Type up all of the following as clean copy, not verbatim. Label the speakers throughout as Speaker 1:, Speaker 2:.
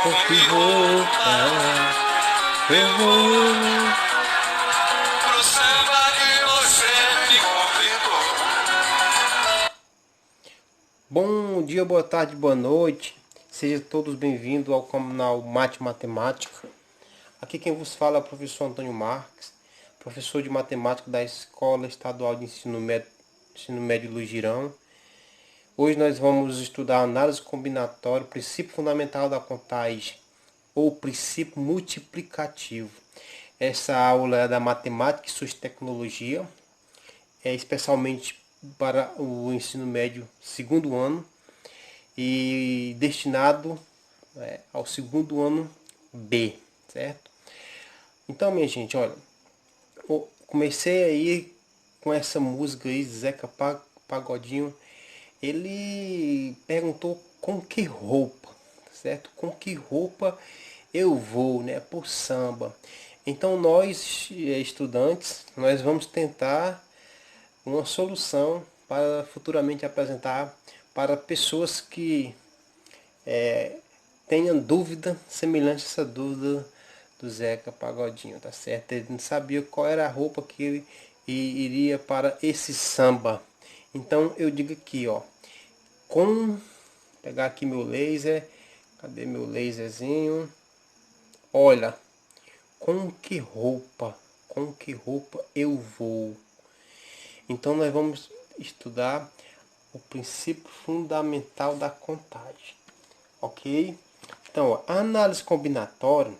Speaker 1: Com que roupa eu vou?
Speaker 2: Pro samba que você me convidou.
Speaker 1: Bom dia, boa tarde, boa noite. Sejam todos bem-vindos ao canal Mate Matemática. Aqui quem vos fala é o professor Antônio Marques, professor de matemática da Escola Estadual de Ensino Médio Luiz Girão. Hoje nós vamos estudar análise combinatória, princípio fundamental da contagem ou princípio multiplicativo. Essa aula é da matemática e suas tecnologias, especialmente para o ensino médio segundo ano e destinado ao segundo ano B, certo? Então, minha gente, olha, eu comecei aí com essa música aí, Zeca Pagodinho. Ele perguntou com que roupa, certo? Com que roupa eu vou, né, pro samba. Então nós, estudantes, nós vamos tentar uma solução para futuramente apresentar para pessoas que tenham dúvida semelhante a essa dúvida do Zeca Pagodinho, tá certo? Ele não sabia qual era a roupa que ele iria para esse samba. Então eu digo aqui, ó, com pegar aqui meu laser, cadê meu laserzinho? Olha, com que roupa eu vou? Então nós vamos estudar o princípio fundamental da contagem, ok? Então, ó, a análise combinatória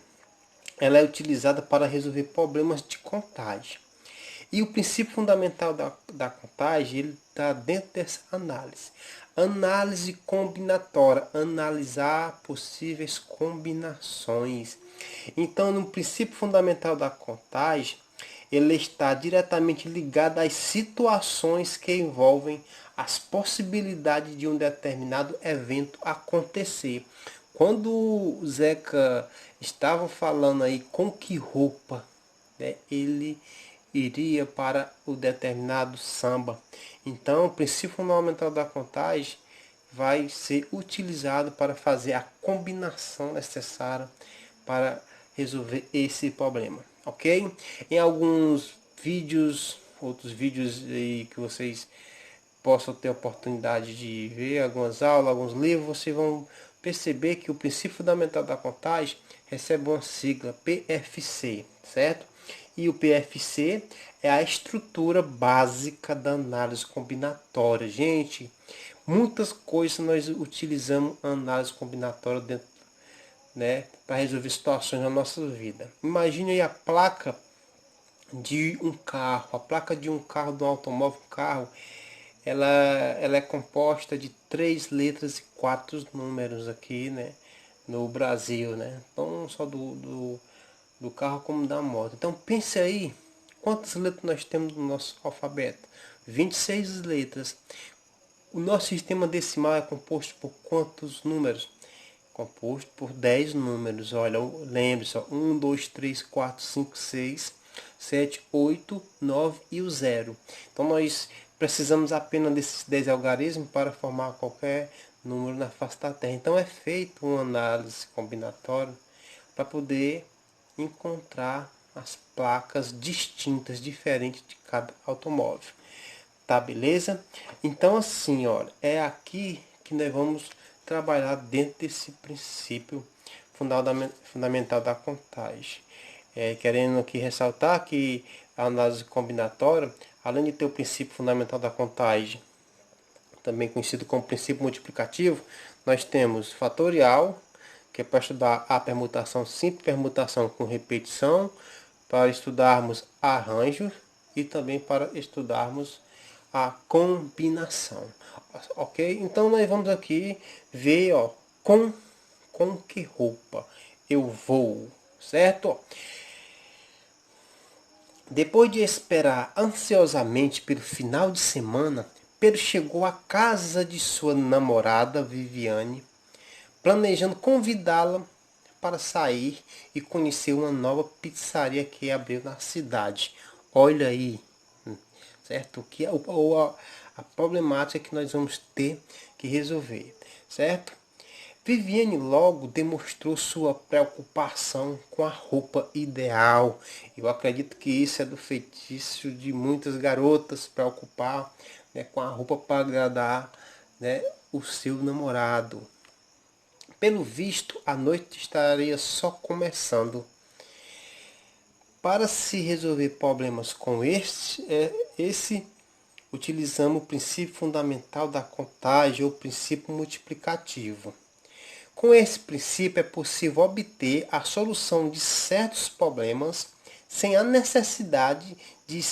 Speaker 1: ela é utilizada para resolver problemas de contagem. E o princípio fundamental da contagem ele está dentro dessa análise. Análise combinatória, analisar possíveis combinações. Então, no princípio fundamental da contagem, ele está diretamente ligado às situações que envolvem as possibilidades de um determinado evento acontecer. Quando o Zeca estava falando aí com que roupa, né, ele iria para o determinado samba. Então, o princípio fundamental da contagem vai ser utilizado para fazer a combinação necessária para resolver esse problema, ok? Em alguns vídeos, outros vídeos aí que vocês possam ter a oportunidade de ver, algumas aulas, alguns livros, vocês vão perceber que o princípio fundamental da contagem recebe uma sigla PFC, certo? E o PFC é a estrutura básica da análise combinatória. Gente, muitas coisas nós utilizamos a análise combinatória dentro, né, para resolver situações na nossa vida. Imagine aí a placa de um carro, a placa de um carro, de um automóvel, um carro, ela, ela é composta de 3 letras e 4 números aqui, né, no Brasil, né? Então, não só do carro como da moto. Então, pense aí, quantas letras nós temos no nosso alfabeto? 26 letras. O nosso sistema decimal é composto por quantos números? Composto por 10 números. Olha, lembre-se, 1, 2, 3, 4, 5, 6, 7, 8, 9 e o 0. Então nós precisamos apenas desses 10 algarismos para formar qualquer número na face da Terra. Então é feita uma análise combinatória para poder encontrar as placas distintas, diferentes de cada automóvel. Tá, beleza? Então assim, olha, é aqui que nós vamos trabalhar dentro desse princípio fundamental da contagem. Querendo aqui ressaltar que a análise combinatória, além de ter o princípio fundamental da contagem, também conhecido como princípio multiplicativo, nós temos fatorial, que é para estudar a permutação simples, permutação com repetição, para estudarmos arranjos e também para estudarmos a combinação, ok? Então nós vamos aqui ver, ó, com que roupa eu vou, certo? Depois de esperar ansiosamente pelo final de semana, Pedro chegou à casa de sua namorada Viviane, planejando convidá-la para sair e conhecer uma nova pizzaria que abriu na cidade. Olha aí, certo? Que é a problemática que nós vamos ter que resolver, certo? Viviane logo demonstrou sua preocupação com a roupa ideal. Eu acredito que isso é do feitiço de muitas garotas, preocupar, né, com a roupa para agradar, né, o seu namorado. Pelo visto, a noite estaria só começando. Para se resolver problemas com esse utilizamos o princípio fundamental da contagem ou princípio multiplicativo. Com esse princípio é possível obter a solução de certos problemas sem a necessidade de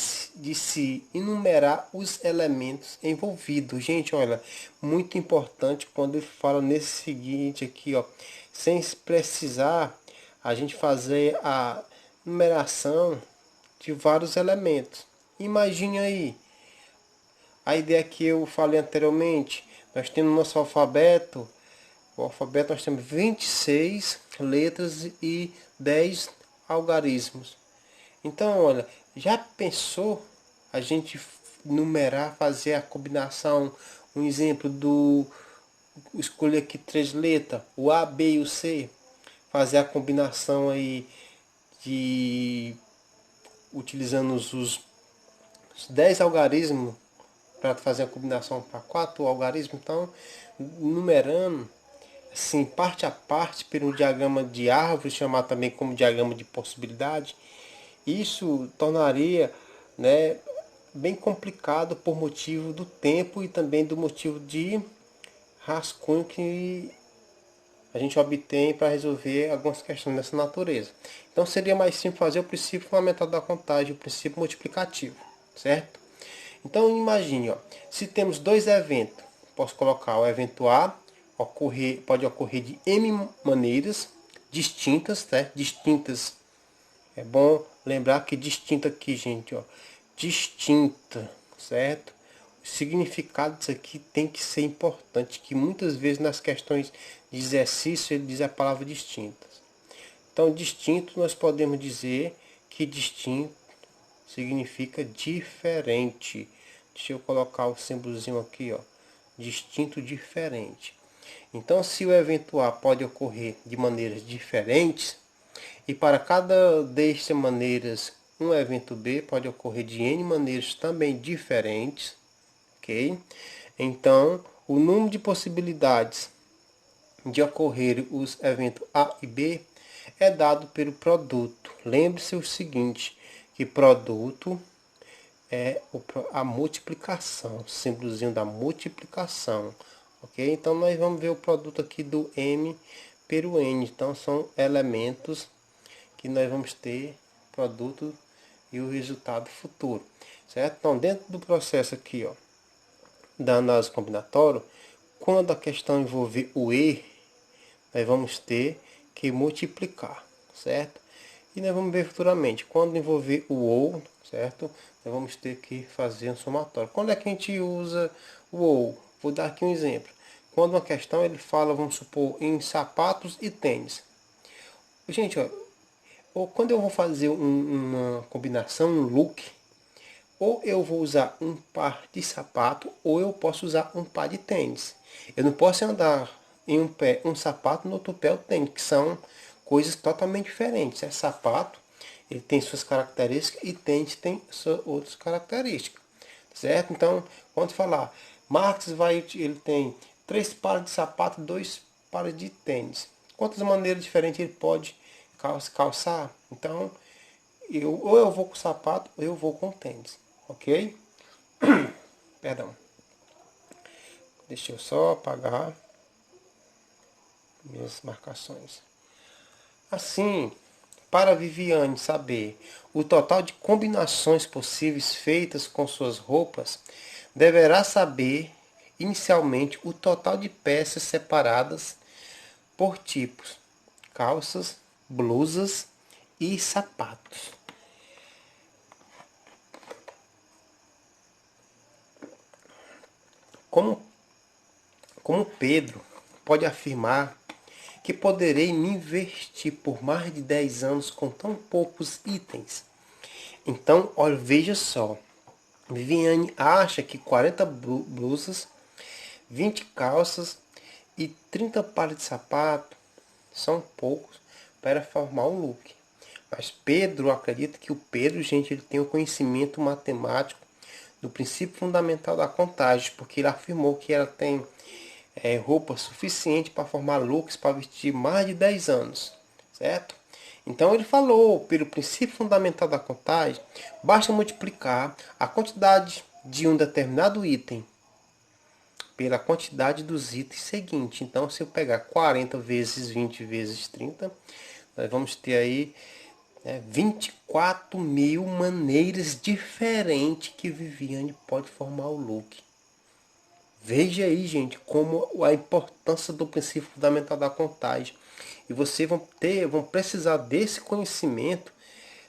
Speaker 1: se enumerar os elementos envolvidos. Gente, olha, muito importante quando ele fala nesse seguinte aqui, ó, sem precisar a gente fazer a numeração de vários elementos. Imagine aí, a ideia que eu falei anteriormente, nós temos nosso alfabeto. O alfabeto nós temos 26 letras e 10 algarismos. Então, olha, já pensou a gente numerar, fazer a combinação, um exemplo do escolher aqui 3 letras, o A, B e o C, fazer a combinação aí de utilizando os 10 algarismos para fazer a combinação para 4 algarismos. Então, numerando assim, parte a parte, por um diagrama de árvore, chamado também como diagrama de possibilidade, isso tornaria, né, bem complicado por motivo do tempo e também do motivo de rascunho que a gente obtém para resolver algumas questões dessa natureza. Então seria mais simples fazer o princípio fundamental da contagem, o princípio multiplicativo, certo? Então imagine, ó, se temos dois eventos, posso colocar o evento A, pode ocorrer de N maneiras distintas, tá? Distintas. É bom lembrar que distinta aqui, gente, ó, distinta, certo? O significado disso aqui tem que ser importante, que muitas vezes nas questões de exercício ele diz a palavra distintas. Então, distinto nós podemos dizer que distinto significa diferente. Deixa eu colocar o símbolozinho aqui, ó, distinto, diferente. Então, se o evento A pode ocorrer de maneiras diferentes, e para cada destas maneiras, um evento B pode ocorrer de N maneiras também diferentes, ok? Então, o número de possibilidades de ocorrer os eventos A e B é dado pelo produto. Lembre-se o seguinte, que produto é a multiplicação, símbolozinho da multiplicação, ok? Então nós vamos ver o produto aqui do M pelo N, então são elementos que nós vamos ter produto e o resultado futuro, certo? Então dentro do processo aqui, ó, da análise combinatória, quando a questão envolver o E, nós vamos ter que multiplicar, certo? E nós vamos ver futuramente, quando envolver o OU, certo? Nós vamos ter que fazer um somatório. Quando é que a gente usa o OU? Vou dar aqui um exemplo. Quando uma questão ele fala, vamos supor, em sapatos e tênis. Gente, ó, ou quando eu vou fazer uma combinação, um look, ou eu vou usar um par de sapato, ou eu posso usar um par de tênis. Eu não posso andar em um pé um sapato, no outro pé o tênis, que são coisas totalmente diferentes. É sapato, ele tem suas características e tênis tem suas outras características, certo? Então, quando falar, Marx ele tem 3 pares de sapato, 2 pares de tênis. Quantas maneiras diferentes ele pode calçar? Então, ou eu vou com sapato ou eu vou com tênis, ok? Perdão. Deixa eu só apagar minhas marcações. Assim, para Viviane saber o total de combinações possíveis feitas com suas roupas, deverá saber inicialmente o total de peças separadas por tipos: calças, blusas e sapatos. Como Pedro pode afirmar que poderei me vestir por mais de 10 anos com tão poucos itens? Então, olha, veja só. Viviane acha que 40 blusas, 20 calças e 30 pares de sapato são poucos para formar um look. Mas Pedro, acredita que o Pedro, gente, ele tem o conhecimento matemático do princípio fundamental da contagem, porque ele afirmou que ela tem roupa suficiente para formar looks para vestir mais de 10 anos, certo? Então ele falou, pelo princípio fundamental da contagem, basta multiplicar a quantidade de um determinado item pela quantidade dos itens seguintes. Então, se eu pegar 40 vezes 20 vezes 30, nós vamos ter aí 24.000 maneiras diferentes que Viviane pode formar o look. Veja aí, gente, como a importância do princípio fundamental da contagem. E vocês vão precisar desse conhecimento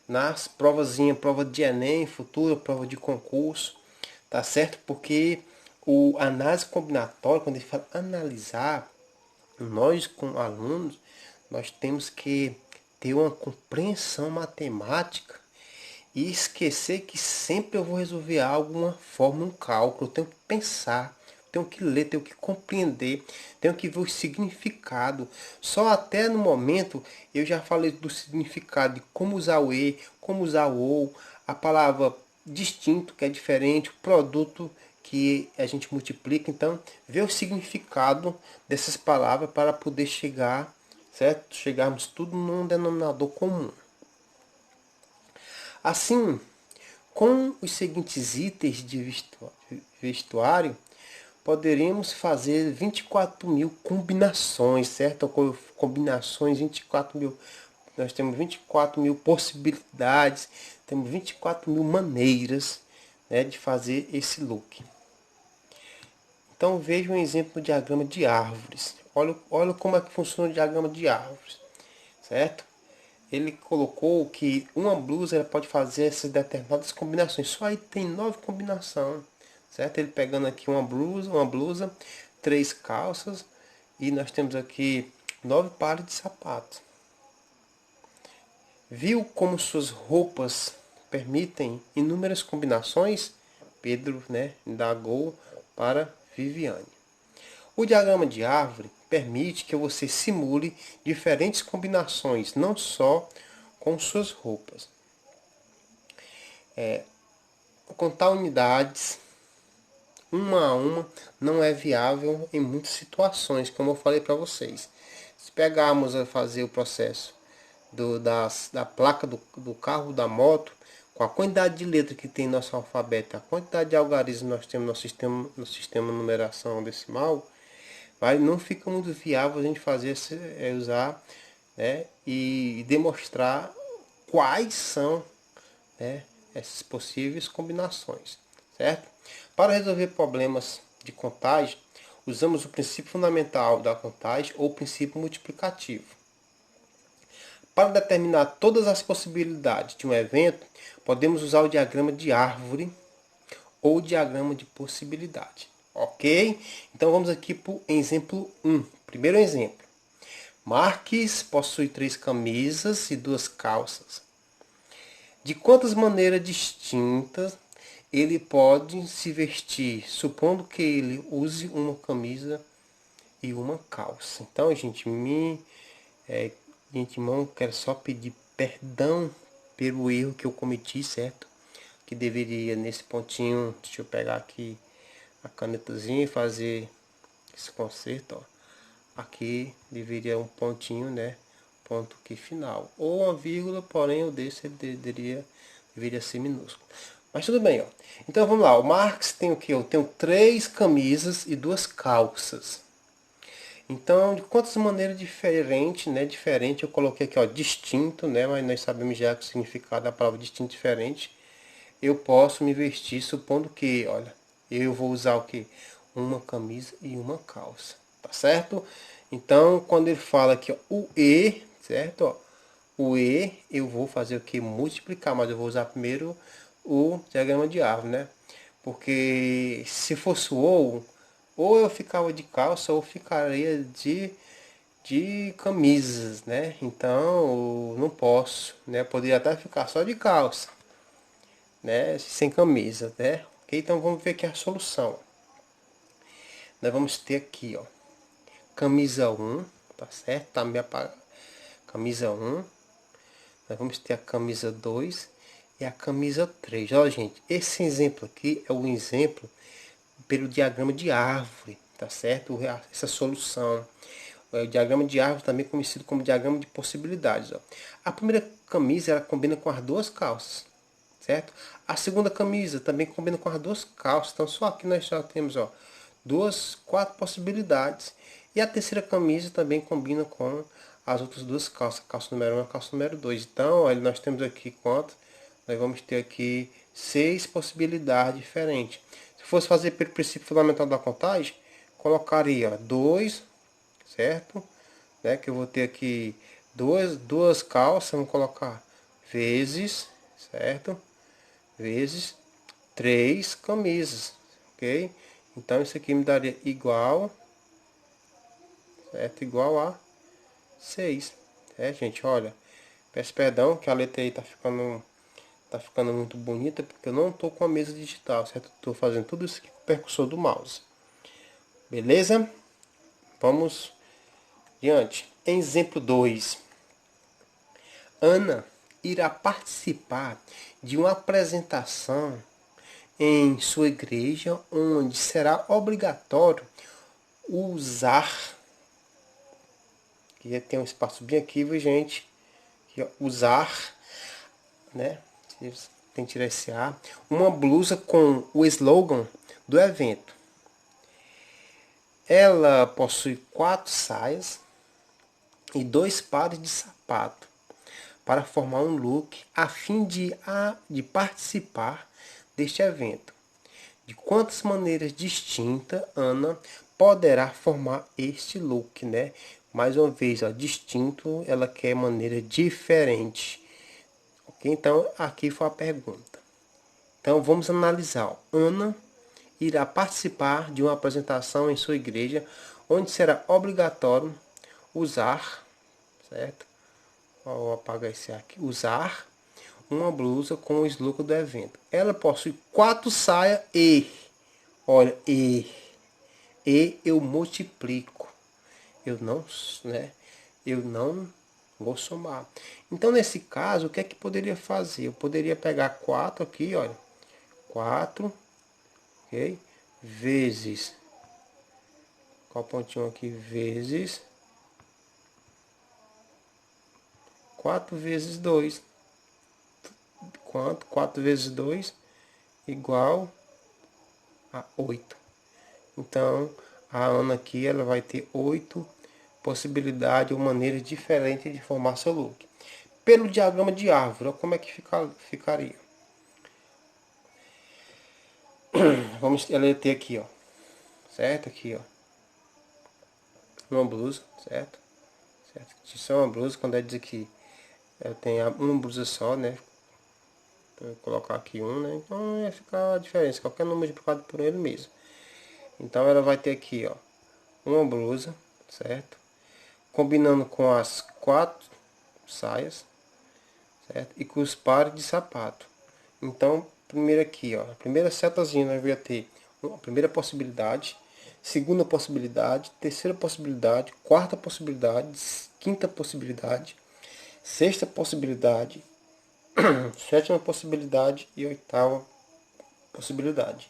Speaker 1: nas provazinhas, prova de Enem, futura prova de concurso, tá certo? Porque o análise combinatória, quando ele fala analisar, nós com alunos, nós temos que ter uma compreensão matemática e esquecer que sempre eu vou resolver alguma forma, um cálculo, eu tenho que pensar, tenho que ler, tenho que compreender, tenho que ver o significado. Só até no momento eu já falei do significado de como usar o e, como usar o ou, a palavra distinto, que é diferente, o produto que a gente multiplica. Então, ver o significado dessas palavras para poder chegar, certo? Chegarmos tudo num denominador comum. Assim, com os seguintes itens de vestuário, poderíamos fazer 24.000 combinações, certo? Combinações, 24.000. Nós temos 24.000 possibilidades, temos 24.000 maneiras, né, de fazer esse look. Então veja um exemplo do diagrama de árvores. Olha como é que funciona o diagrama de árvores, certo? Ele colocou que uma blusa ela pode fazer essas determinadas combinações. Só aí tem 9 combinações, certo? Ele pegando aqui uma blusa, 3 calças e nós temos aqui 9 pares de sapatos. Viu como suas roupas permitem inúmeras combinações? Pedro, né, indagou para Viviane. O diagrama de árvore permite que você simule diferentes combinações, não só com suas roupas. Contar unidades uma a uma não é viável em muitas situações, como eu falei para vocês. Se pegarmos a fazer o processo da placa do carro, da moto, com a quantidade de letras que tem no nosso alfabeto, a quantidade de algarismos nós temos no sistema de numeração decimal, não fica muito viável a gente fazer, usar, né, e demonstrar quais são, né, essas possíveis combinações, certo? Para resolver problemas de contagem, usamos o princípio fundamental da contagem ou princípio multiplicativo. Para determinar todas as possibilidades de um evento, podemos usar o diagrama de árvore ou o diagrama de possibilidade. Ok? Então vamos aqui para o exemplo 1. Primeiro exemplo. Marques possui 3 camisas e 2 calças. De quantas maneiras distintas ele pode se vestir, supondo que ele use uma camisa e uma calça? Então, gente, de antemão, quero só pedir perdão pelo erro que eu cometi, certo? Que deveria, nesse pontinho, deixa eu pegar aqui a canetazinha e fazer esse conserto, ó. Aqui deveria um pontinho, né? Ponto aqui final. Ou uma vírgula, porém o desse deveria ser minúsculo. Mas tudo bem, ó. Então vamos lá. O Marx tem o que? Eu tenho 3 camisas e 2 calças. Então, de quantas maneiras diferentes, né? Diferente, eu coloquei aqui, ó, distinto, né? Mas nós sabemos já que o significado da palavra distinto diferente. Eu posso me vestir supondo que, olha, eu vou usar o que? Uma camisa e uma calça, tá certo? Então, quando ele fala aqui, ó, o E, certo? Ó, o E, eu vou fazer o que? Multiplicar, mas eu vou usar primeiro o diagrama de árvore, né? Porque se fosse o ou eu ficava de calça ou ficaria de camisas, né? Então, não posso, né? Poderia até ficar só de calça, né, sem camisa, né? Ok, então vamos ver aqui a solução. Nós vamos ter aqui, ó, camisa 1, tá certo? Também a camisa 1. Nós vamos ter a camisa 2 e a camisa 3. Olha, gente, esse exemplo aqui é um exemplo pelo diagrama de árvore, tá certo? Essa solução. O diagrama de árvore também conhecido como diagrama de possibilidades. Ó. A primeira camisa ela combina com as duas calças, certo? A segunda camisa também combina com as duas calças. Então só aqui nós já temos, ó, quatro possibilidades. E a terceira camisa também combina com as outras duas calças, calça número 1 e a calça número 2. Então, olha, nós temos aqui quanto? Nós vamos ter aqui 6 possibilidades diferentes. Se fosse fazer pelo princípio fundamental da contagem, colocaria 2, certo? Né? Que eu vou ter aqui duas calças, vamos colocar vezes, certo? Vezes 3 camisas, ok? Então isso aqui me daria igual, certo? Igual a 6. É, gente, olha, peço perdão que a letra aí tá ficando muito bonita, porque eu não estou com a mesa digital, certo? Estou fazendo tudo isso aqui com o percussor do mouse. Beleza? Vamos adiante. Exemplo 2. Ana irá participar de uma apresentação em sua igreja, onde será obrigatório usar, que tem um espaço bem aqui, viu, gente? Aqui, ó, usar, né? Tem que tirar esse A. Uma blusa com o slogan do evento. Ela possui 4 saias e 2 pares de sapato para formar um look a fim de participar deste evento. De quantas maneiras distintas Ana poderá formar este look, né? Mais uma vez, ó, distinto, ela quer maneira diferente. Ok? Então, aqui foi a pergunta. Então, vamos analisar. Ó. Ana irá participar de uma apresentação em sua igreja, onde será obrigatório usar, certo? Vou apagar esse aqui. Usar uma blusa com o slogan do evento. Ela possui 4 saias e, olha, e eu multiplico. Eu não, né? Eu não vou somar. Então, nesse caso, o que é que poderia fazer? Eu poderia pegar 4 aqui, olha. 4, ok? Vezes, qual pontinho aqui? Vezes 4 vezes 2. Quanto? 4 vezes 2 igual a 8. Então, a Ana aqui ela vai ter 8 possibilidades ou maneiras diferentes de formar seu look. Pelo diagrama de árvore, olha como é que ficaria. Ela ter aqui, ó, certo? Aqui, ó, uma blusa, certo? Certo? Isso é uma blusa, quando ela diz que ela tem uma blusa só, né? Vou colocar aqui um, né? Então vai ficar a diferença, qualquer número multiplicado por ele mesmo. Então ela vai ter aqui, ó, uma blusa, certo? Combinando com as 4 saias, certo? E com os pares de sapato. Então, primeiro aqui, ó, a primeira setazinha nós vamos ter a primeira possibilidade, segunda possibilidade, terceira possibilidade, quarta possibilidade, quinta possibilidade, sexta possibilidade, sétima possibilidade e oitava possibilidade.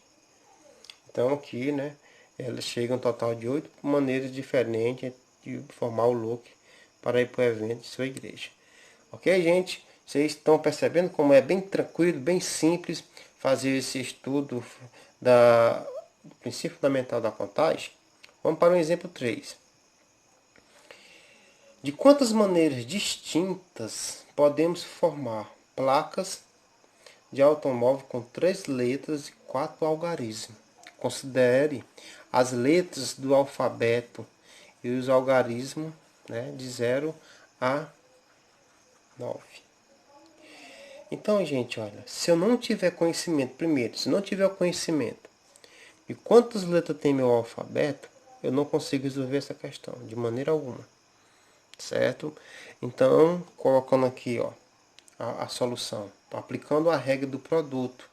Speaker 1: Então aqui, né, elas chegam a um total de 8 maneiras diferentes de formar o look para ir para o evento de sua igreja. Ok, gente? Vocês estão percebendo como é bem tranquilo, bem simples fazer esse estudo do princípio fundamental da contagem? Vamos para o exemplo 3. De quantas maneiras distintas podemos formar placas de automóvel com 3 letras e 4 algarismos? Considere as letras do alfabeto e os algarismos, né, de 0 a 9. Então, gente, olha, se eu não tiver conhecimento, primeiro, se não tiver conhecimento de quantas letras tem meu alfabeto, eu não consigo resolver essa questão de maneira alguma, certo? Então, colocando aqui, ó, a solução, aplicando a regra do produto.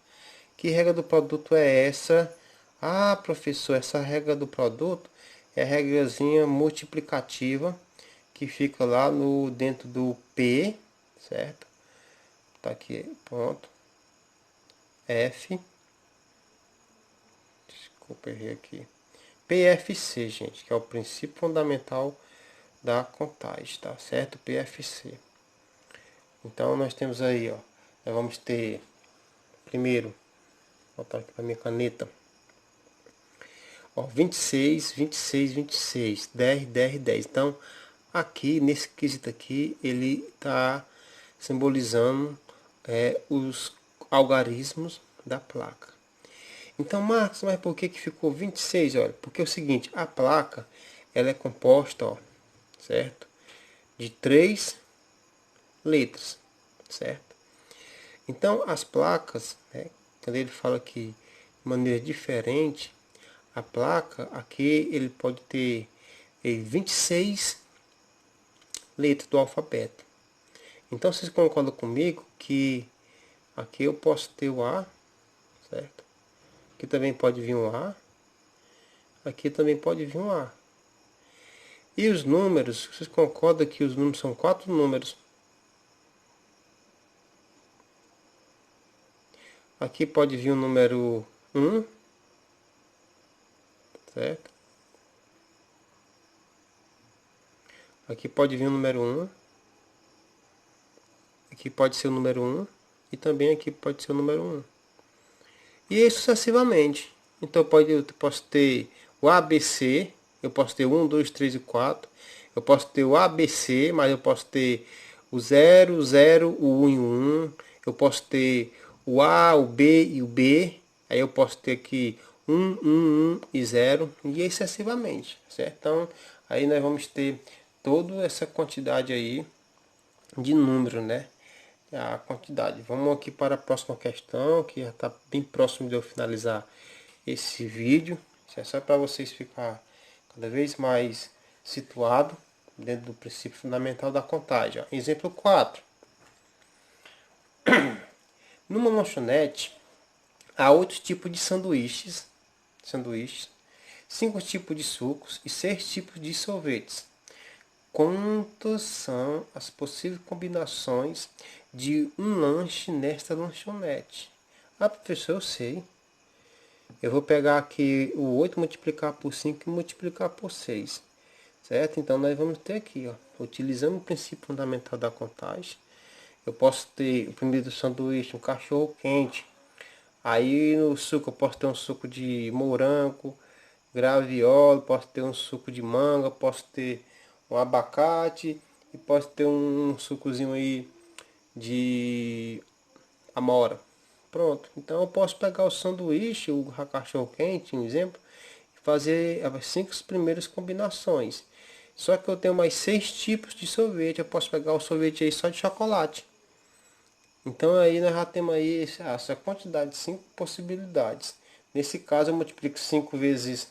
Speaker 1: Que regra do produto é essa? Ah, professor, essa regra do produto é a regrazinha multiplicativa que fica lá no dentro do P, certo? Tá aqui, ponto. F. Desculpa, errei aqui. PFC, gente, que é o princípio fundamental da contagem, tá certo? PFC. Então nós temos aí, ó, nós vamos ter primeiro, vou botar aqui para minha caneta. Ó, 26, 26, 26, 10, 10, 10. Então, aqui, nesse quesito aqui, ele está simbolizando os algarismos da placa. Então, Marcos, mas por que ficou 26? Olha, porque é o seguinte, a placa, ela é composta, ó, certo? De 3 letras, certo? Então, as placas, né, quando ele fala aqui de maneira diferente, a placa aqui ele pode ter 26 letras do alfabeto. Então vocês concordam comigo que aqui eu posso ter o A, certo? Aqui também pode vir um A. Aqui também pode vir um A. E os números, vocês concordam que os números são 4 números? Aqui pode vir o número 1, certo? Aqui pode vir o número 1. Aqui pode ser o número 1. E também aqui pode ser o número 1. E aí sucessivamente. Então eu posso ter o ABC. Eu posso ter 1, 2, 3 e 4. Eu posso ter o ABC, mas eu posso ter o 0, 0, o 1 e o 1. Eu posso ter o A, o B e o B. Aí eu posso ter aqui 1, 1, 1 e 0. E excessivamente, certo? Então aí nós vamos ter toda essa quantidade aí de número, né? A quantidade. Vamos aqui para a próxima questão, que já está bem próximo de eu finalizar esse vídeo. Isso é só para vocês ficar cada vez mais situado dentro do princípio fundamental da contagem. Ó. Exemplo 4. Numa lanchonete, há 8 tipos de sanduíches, 5 tipos de sucos e 6 tipos de sorvetes. Quantas são as possíveis combinações de um lanche nesta lanchonete? Ah, professor, eu sei. Eu vou pegar aqui o 8 multiplicar por 5 e multiplicar por 6. Certo? Então nós vamos ter aqui, ó, utilizando o princípio fundamental da contagem. Eu posso ter o primeiro sanduíche, um cachorro quente. Aí no suco eu posso ter um suco de morango, graviola, posso ter um suco de manga, posso ter um abacate e posso ter um sucozinho aí de amora. Pronto. Então eu posso pegar o sanduíche, o cachorro quente, um exemplo, e fazer as 5 primeiras combinações. Só que eu tenho mais 6 tipos de sorvete. Eu posso pegar o sorvete aí só de chocolate. Então aí nós já temos aí essa quantidade de 5 possibilidades. Nesse caso eu multiplico 5 vezes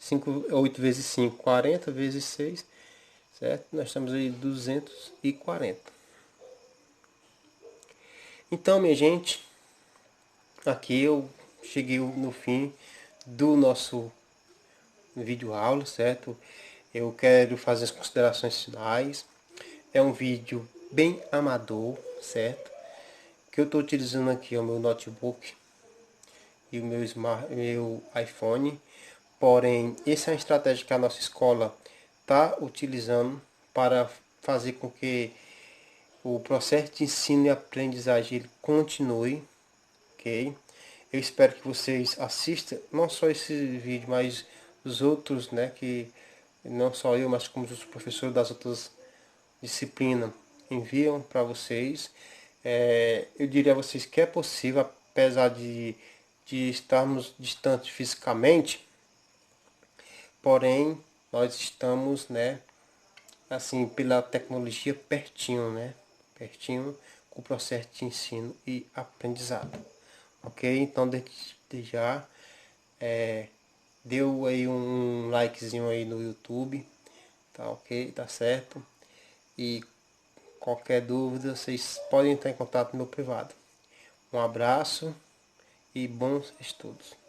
Speaker 1: 5, 8 vezes 5, 40 vezes 6, certo? Nós temos aí 240. Então, minha gente, aqui eu cheguei no fim do nosso vídeo aula, certo? Eu quero fazer as considerações finais. É um vídeo bem amador, certo? Que eu estou utilizando aqui o meu notebook e o meu iPhone. Porém, essa é uma estratégia que a nossa escola está utilizando para fazer com que o processo de ensino e aprendizagem ele continue, ok? Eu espero que vocês assistam não só esse vídeo, mas os outros, né? Que não só eu, mas como os professores das outras disciplinas enviam para vocês. Eu diria a vocês que é possível, apesar de estarmos distantes fisicamente, porém nós estamos, né, assim, pela tecnologia pertinho, né, pertinho com o processo de ensino e aprendizado, ok? Então desde já deu aí um likezinho aí no YouTube, tá ok, tá certo? E qualquer dúvida vocês podem entrar em contato no meu privado. Um abraço e bons estudos.